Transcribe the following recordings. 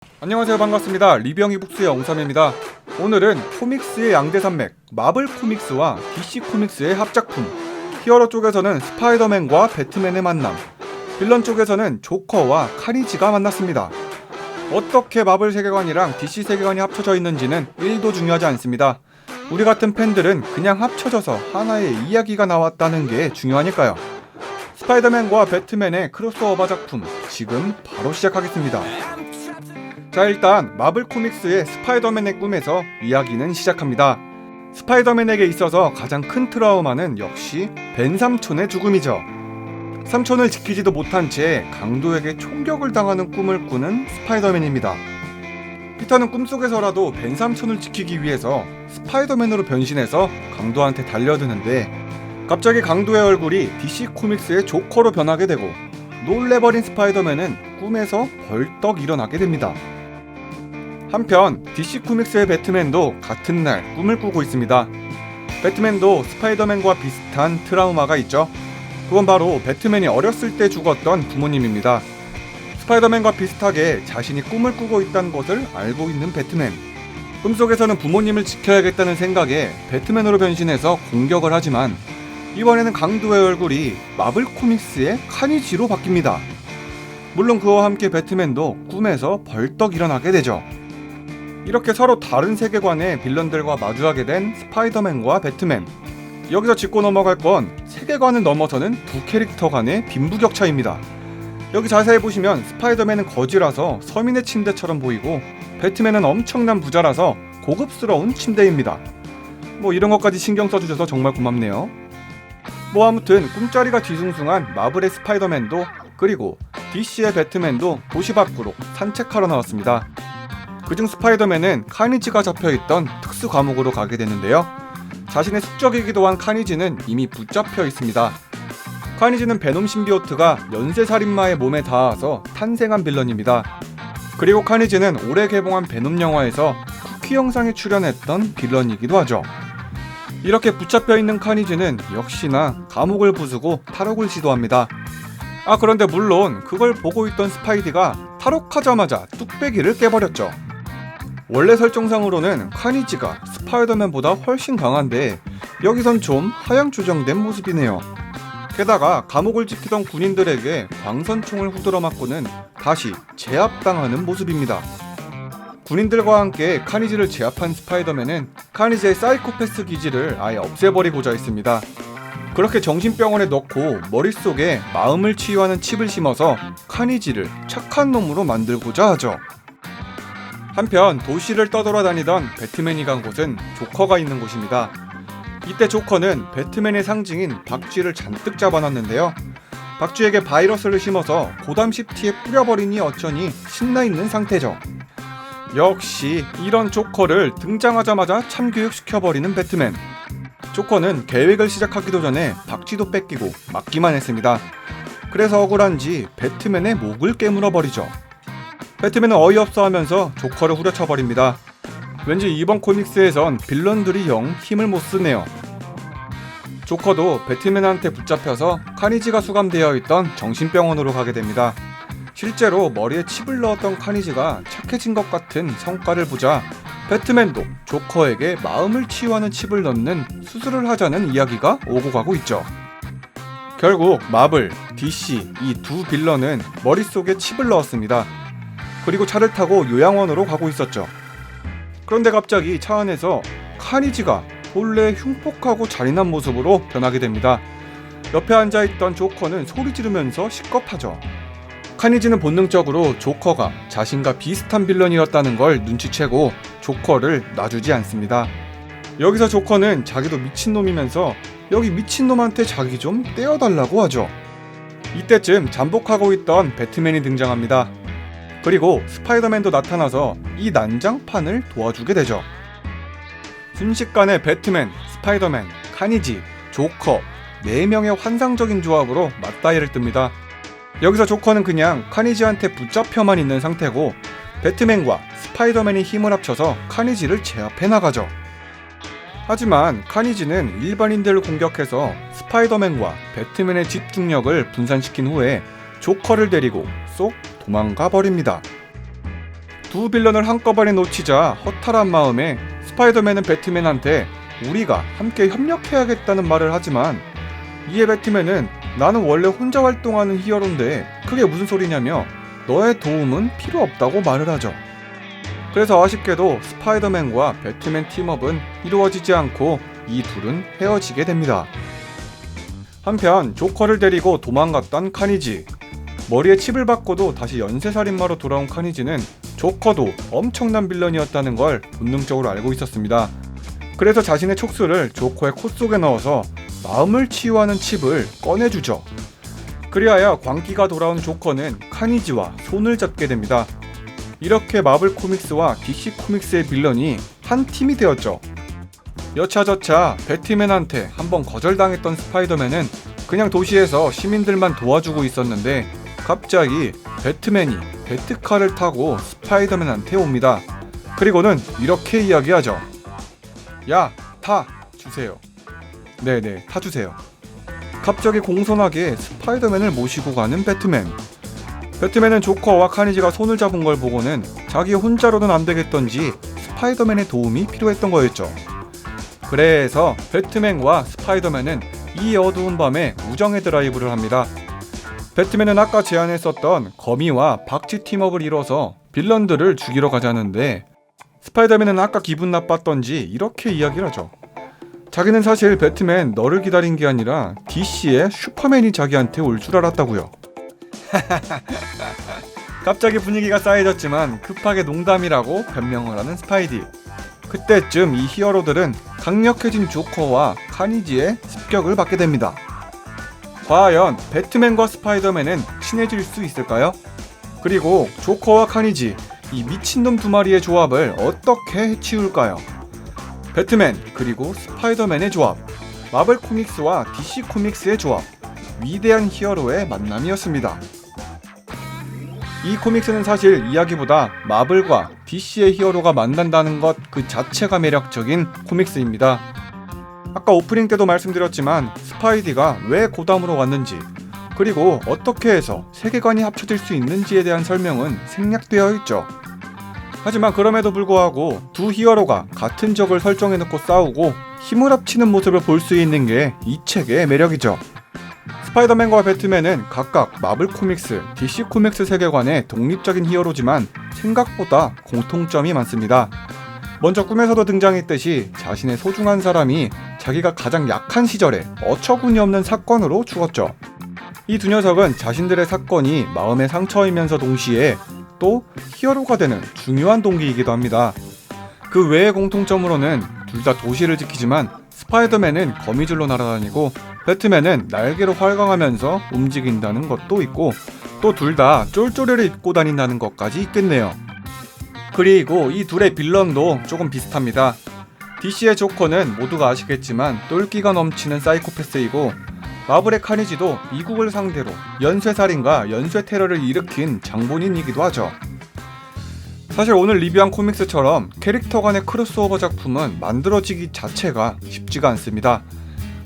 안녕하세요, 반갑습니다. 리뷰영이북스의 영삼입니다. 오늘은 코믹스의 양대산맥 마블 코믹스와 DC 코믹스의 합작품, 히어로 쪽에서는 스파이더맨과 배트맨의 만남, 빌런 쪽에서는 조커와 카니지가 만났습니다. 어떻게 마블 세계관이랑 DC 세계관이 합쳐져 있는지는 1도 중요하지 않습니다. 우리 같은 팬들은 그냥 합쳐져서 하나의 이야기가 나왔다는 게 중요하니까요. 스파이더맨과 배트맨의 크로스오버 작품, 지금 바로 시작하겠습니다. 자, 일단 마블 코믹스의 스파이더맨의 꿈에서 이야기는 시작합니다. 스파이더맨에게 있어서 가장 큰 트라우마는 역시 벤 삼촌의 죽음이죠. 삼촌을 지키지도 못한 채 강도에게 총격을 당하는 꿈을 꾸는 스파이더맨입니다. 피터는 꿈속에서라도 벤 삼촌을 지키기 위해서 스파이더맨으로 변신해서 강도한테 달려드는데, 갑자기 강도의 얼굴이 DC 코믹스의 조커로 변하게 되고 놀래버린 스파이더맨은 꿈에서 벌떡 일어나게 됩니다. 한편 DC 코믹스의 배트맨도 같은 날 꿈을 꾸고 있습니다. 배트맨도 스파이더맨과 비슷한 트라우마가 있죠. 그건 바로 배트맨이 어렸을 때 죽었던 부모님입니다. 스파이더맨과 비슷하게 자신이 꿈을 꾸고 있다는 것을 알고 있는 배트맨. 꿈속에서는 부모님을 지켜야겠다는 생각에 배트맨으로 변신해서 공격을 하지만, 이번에는 강도의 얼굴이 마블 코믹스의 카니지로 바뀝니다. 물론 그와 함께 배트맨도 꿈에서 벌떡 일어나게 되죠. 이렇게 서로 다른 세계관의 빌런들과 마주하게 된 스파이더맨과 배트맨. 여기서 짚고 넘어갈 건 세계관을 넘어서는 두 캐릭터 간의 빈부격차입니다. 여기 자세히 보시면 스파이더맨은 거지라서 서민의 침대처럼 보이고, 배트맨은 엄청난 부자라서 고급스러운 침대입니다. 이런 것까지 신경 써주셔서 정말 고맙네요. 아무튼 꿈자리가 뒤숭숭한 마블의 스파이더맨도, 그리고 DC의 배트맨도 도시 밖으로 산책하러 나왔습니다. 그중 스파이더맨은 카니지가 잡혀있던 특수 감옥으로 가게 되는데요. 자신의 숙적이기도 한 카니지는 이미 붙잡혀 있습니다. 카니지는 베놈 신비오트가 연쇄살인마의 몸에 닿아서 탄생한 빌런입니다. 그리고 카니지는 올해 개봉한 베놈 영화에서 쿠키 영상에 출연했던 빌런이기도 하죠. 이렇게 붙잡혀 있는 카니지는 역시나 감옥을 부수고 탈옥을 시도합니다. 그런데 물론 그걸 보고 있던 스파이디가 탈옥하자마자 뚝배기를 깨버렸죠. 원래 설정상으로는 카니지가 스파이더맨보다 훨씬 강한데, 여기선 좀 하향 조정된 모습이네요. 게다가 감옥을 지키던 군인들에게 광선총을 후드러 맞고는 다시 제압당하는 모습입니다. 군인들과 함께 카니지를 제압한 스파이더맨은 카니지의 사이코패스 기질을 아예 없애버리고자 했습니다. 그렇게 정신병원에 넣고 머릿속에 마음을 치유하는 칩을 심어서 카니지를 착한 놈으로 만들고자 하죠. 한편 도시를 떠돌아다니던 배트맨이 간 곳은 조커가 있는 곳입니다. 이때 조커는 배트맨의 상징인 박쥐를 잔뜩 잡아놨는데요. 박쥐에게 바이러스를 심어서 고담 시티에 뿌려버리니 어쩌니 신나있는 상태죠. 역시 이런 조커를 등장하자마자 참교육시켜버리는 배트맨. 조커는 계획을 시작하기도 전에 박쥐도 뺏기고 맞기만 했습니다. 그래서 억울한지 배트맨의 목을 깨물어버리죠. 배트맨은 어이없어 하면서 조커를 후려쳐버립니다. 왠지 이번 코믹스에선 빌런들이 영 힘을 못 쓰네요. 조커도 배트맨한테 붙잡혀서 카니지가 수감되어 있던 정신병원으로 가게 됩니다. 실제로 머리에 칩을 넣었던 카니지가 착해진 것 같은 성과를 보자 배트맨도 조커에게 마음을 치유하는 칩을 넣는 수술을 하자는 이야기가 오고 가고 있죠. 결국 마블, DC 이 두 빌런은 머릿속에 칩을 넣었습니다. 그리고 차를 타고 요양원으로 가고 있었죠. 그런데 갑자기 차 안에서 카니지가 본래 흉폭하고 잔인한 모습으로 변하게 됩니다. 옆에 앉아있던 조커는 소리 지르면서 식겁하죠. 카니지는 본능적으로 조커가 자신과 비슷한 빌런이었다는 걸 눈치채고 조커를 놔주지 않습니다. 여기서 조커는 자기도 미친놈이면서 여기 미친놈한테 자기 좀 떼어달라고 하죠. 이때쯤 잠복하고 있던 배트맨이 등장합니다. 그리고 스파이더맨도 나타나서 이 난장판을 도와주게 되죠. 순식간에 배트맨, 스파이더맨, 카니지, 조커 4명의 환상적인 조합으로 맞다이를 뜹니다. 여기서 조커는 그냥 카니지한테 붙잡혀만 있는 상태고, 배트맨과 스파이더맨이 힘을 합쳐서 카니지를 제압해 나가죠. 하지만 카니지는 일반인들을 공격해서 스파이더맨과 배트맨의 집중력을 분산시킨 후에 조커를 데리고 쏙 도망가 버립니다. 두 빌런을 한꺼번에 놓치자 허탈한 마음에 스파이더맨은 배트맨한테 우리가 함께 협력해야겠다는 말을 하지만, 이에 배트맨은 나는 원래 혼자 활동하는 히어로인데 그게 무슨 소리냐며 너의 도움은 필요 없다고 말을 하죠. 그래서 아쉽게도 스파이더맨과 배트맨 팀업은 이루어지지 않고 이 둘은 헤어지게 됩니다. 한편 조커를 데리고 도망갔던 카니지. 머리에 칩을 받고도 다시 연쇄살인마로 돌아온 카니지는 조커도 엄청난 빌런이었다는 걸 본능적으로 알고 있었습니다. 그래서 자신의 촉수를 조커의 코 속에 넣어서 마음을 치유하는 칩을 꺼내주죠. 그리하여 광기가 돌아온 조커는 카니지와 손을 잡게 됩니다. 이렇게 마블 코믹스와 DC 코믹스의 빌런이 한 팀이 되었죠. 여차저차 배트맨한테 한번 거절당했던 스파이더맨은 그냥 도시에서 시민들만 도와주고 있었는데, 갑자기 배트맨이 배트카를 타고 스파이더맨한테 옵니다. 그리고는 이렇게 이야기하죠. 야, 타 주세요. 네네, 타주세요. 갑자기 공손하게 스파이더맨을 모시고 가는 배트맨. 배트맨은 조커와 카니지가 손을 잡은 걸 보고는 자기 혼자로는 안 되겠던지 스파이더맨의 도움이 필요했던 거였죠. 그래서 배트맨과 스파이더맨은 이 어두운 밤에 우정의 드라이브를 합니다. 배트맨은 아까 제안했었던 거미와 박쥐 팀업을 이뤄서 빌런들을 죽이러 가자는데, 스파이더맨은 아까 기분 나빴던지 이렇게 이야기를 하죠. 자기는 사실 배트맨 너를 기다린 게 아니라 DC의 슈퍼맨이 자기한테 올 줄 알았다고요. 갑자기 분위기가 싸해졌지만 급하게 농담이라고 변명을 하는 스파이디. 그때쯤 이 히어로들은 강력해진 조커와 카니지의 습격을 받게 됩니다. 과연 배트맨과 스파이더맨은 친해질 수 있을까요? 그리고 조커와 카니지, 이 미친놈 두 마리의 조합을 어떻게 해치울까요? 배트맨 그리고 스파이더맨의 조합, 마블 코믹스와 DC 코믹스의 조합, 위대한 히어로의 만남이었습니다. 이 코믹스는 사실 이야기보다 마블과 DC의 히어로가 만난다는 것 그 자체가 매력적인 코믹스입니다. 아까 오프닝 때도 말씀드렸지만 스파이디가 왜 고담으로 왔는지, 그리고 어떻게 해서 세계관이 합쳐질 수 있는지에 대한 설명은 생략되어 있죠. 하지만 그럼에도 불구하고 두 히어로가 같은 적을 설정해놓고 싸우고 힘을 합치는 모습을 볼 수 있는 게 이 책의 매력이죠. 스파이더맨과 배트맨은 각각 마블 코믹스, DC 코믹스 세계관의 독립적인 히어로지만 생각보다 공통점이 많습니다. 먼저 꿈에서도 등장했듯이 자신의 소중한 사람이 자기가 가장 약한 시절에 어처구니 없는 사건으로 죽었죠. 이 두 녀석은 자신들의 사건이 마음의 상처이면서 동시에 또 히어로가 되는 중요한 동기이기도 합니다. 그 외의 공통점으로는 둘 다 도시를 지키지만 스파이더맨은 거미줄로 날아다니고 배트맨은 날개로 활강하면서 움직인다는 것도 있고, 또 둘 다 쫄쫄이를 입고 다닌다는 것까지 있겠네요. 그리고 이 둘의 빌런도 조금 비슷합니다. DC의 조커는 모두가 아시겠지만 똘끼가 넘치는 사이코패스이고, 마블의 카니지도 미국을 상대로 연쇄살인과 연쇄테러를 일으킨 장본인이기도 하죠. 사실 오늘 리뷰한 코믹스처럼 캐릭터 간의 크로스오버 작품은 만들어지기 자체가 쉽지가 않습니다.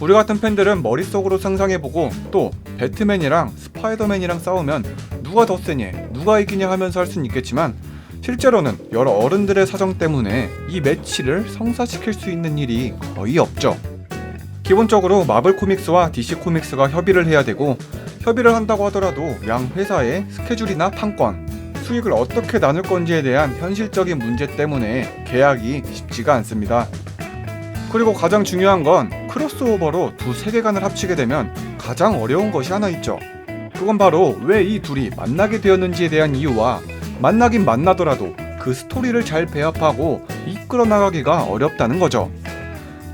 우리 같은 팬들은 머릿속으로 상상해보고 또 배트맨이랑 스파이더맨이랑 싸우면 누가 더 세냐, 누가 이기냐 하면서 할 수는 있겠지만, 실제로는 여러 어른들의 사정 때문에 이 매치를 성사시킬 수 있는 일이 거의 없죠. 기본적으로 마블 코믹스와 DC 코믹스가 협의를 해야 되고, 협의를 한다고 하더라도 양 회사의 스케줄이나 판권, 수익을 어떻게 나눌 건지에 대한 현실적인 문제 때문에 계약이 쉽지가 않습니다. 그리고 가장 중요한 건 크로스오버로 두 세계관을 합치게 되면 가장 어려운 것이 하나 있죠. 그건 바로 왜 이 둘이 만나게 되었는지에 대한 이유와, 만나긴 만나더라도 그 스토리를 잘 배합하고 이끌어 나가기가 어렵다는 거죠.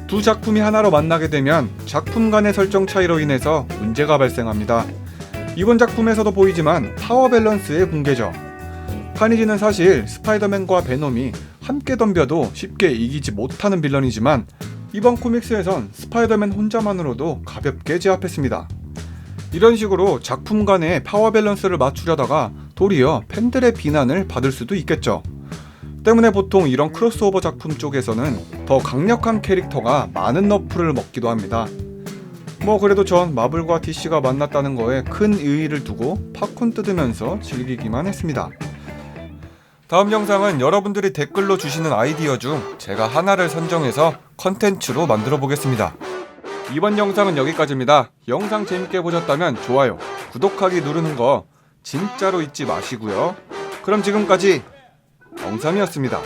두 작품이 하나로 만나게 되면 작품 간의 설정 차이로 인해서 문제가 발생합니다. 이번 작품에서도 보이지만 파워 밸런스의 붕괴죠. 카니지는 사실 스파이더맨과 베놈이 함께 덤벼도 쉽게 이기지 못하는 빌런이지만, 이번 코믹스에선 스파이더맨 혼자만으로도 가볍게 제압했습니다. 이런 식으로 작품 간의 파워 밸런스를 맞추려다가 도리어 팬들의 비난을 받을 수도 있겠죠. 때문에 보통 이런 크로스오버 작품 쪽에서는 더 강력한 캐릭터가 많은 너프를 먹기도 합니다. 그래도 전 마블과 DC가 만났다는 거에 큰 의의를 두고 팝콘 뜯으면서 즐기기만 했습니다. 다음 영상은 여러분들이 댓글로 주시는 아이디어 중 제가 하나를 선정해서 컨텐츠로 만들어 보겠습니다. 이번 영상은 여기까지입니다. 영상 재밌게 보셨다면 좋아요, 구독하기 누르는 거 진짜로 잊지 마시고요. 그럼 지금까지 엉삼이었습니다.